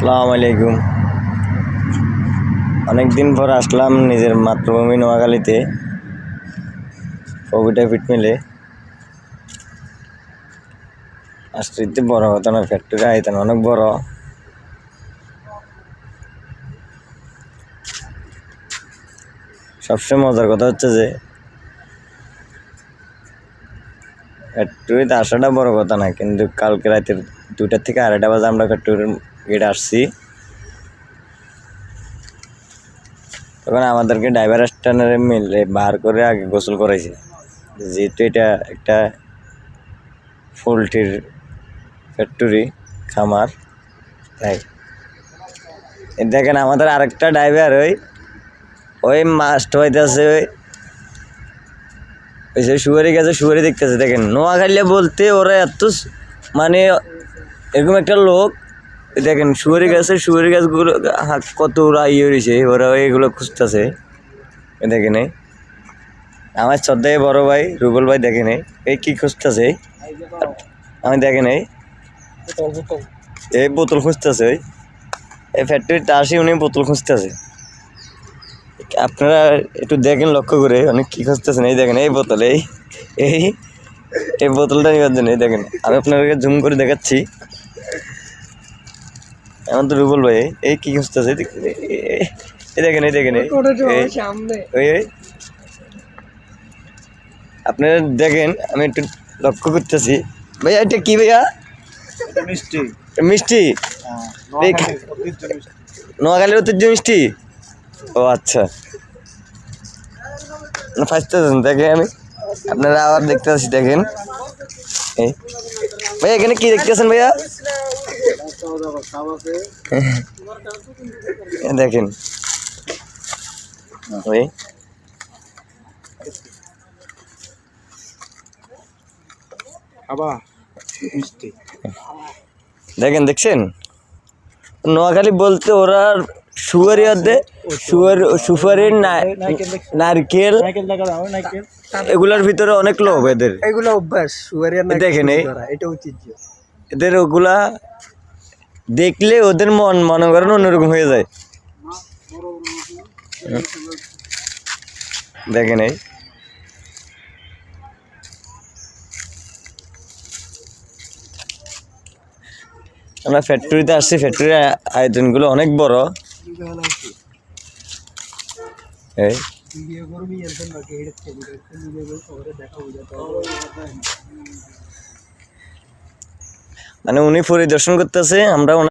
আসসালামু আলাইকুম। অনেকদিন পর আসলাম নিজের মাতৃভূমি নোয়াখালীতে কোভিডে ফিট মিলে। আসতে বড় কথা না, ফ্যাক্টরি আইতেন অনেক বড়। সবসময় মজার কথা হচ্ছে যে ফ্যাক্টরিতে আসাটা বড় কথা না, কিন্তু কালকে রাতের 2টা থেকে 2:30 বাজে আমরা ফ্যাক্টরির গেটে আসছি। তখন আমাদেরকে ড্রাইভার স্ট্যান্ডারে মিলে বার করে আগে গোসল করাইছে, যেহেতু এটা একটা পোলট্রির ফ্যাক্টরি খামার। তাই দেখেন আমাদের আরেকটা ড্রাইভার ওই মাস্ট হইতেছে, ওই যে শুয়ারি গেছে, শুয়ারি দেখতেছে। দেখেন নোয়াখালী বলতে ওরা এত মানে এরকম একটা লোক। দেখেন শুয়ারি গাছে, শুয়ারি গাছগুলো কত ওরা ইয়ে হয়েছে, ওরা এগুলো খুঁজতেছে। দেখেন আমার শ্রদ্ধায় বড় ভাই রুবেল ভাই, দেখেন এই কি খুঁজতেছে। আমি দেখেন এই বোতল খুঁজতেছে, এই ফ্যাক্টরিতে আসি উনি বোতল খুঁজতেছে। আপনারা একটু দেখেন, লক্ষ্য করে অনেক কি খুঁজতেছেন। এই দেখেন এই বোতল, এই এই বোতলটা নেওয়ার জন্য। এই দেখেন আমি আপনাদেরকে জুম করে দেখাচ্ছি। এমন তো রুবেল ভাই এই কি খুঁজতেছে, এই দেখেন, এই দেখেন আপনারা দেখেন, আমি একটু লক্ষ্য করতেছি। ভাইয়া এটা কি ভাইয়া? মিষ্টি। মিষ্টি নোয়াখালীর ঐতিহ্য মিষ্টি। ও আচ্ছা, ফার্স্ট দেখেন আমি আপনারা আবার দেখতে পাচ্ছি। দেখেন ভাইয়া এখানে কি দেখতেছেন ভাইয়া? দেখেন ওই দেখেন, দেখছেন নোয়াখালী বলতে ওরা সুপারির নারকেল এগুলার ভিতরে অনেক লোভ এদের, এগুলো অভ্যাস। দেখেন এটা ঐতিহ্য এদের। ওগুলা দেখলে ওদের মনে করেন অন্যরকম হয়ে যায়। দেখেন আমরা ফ্যাক্টরিতে আসছি, ফ্যাক্টরির আয়তনগুলো অনেক বড়। মানে উনি পরিদর্শন করতেছে, আমরা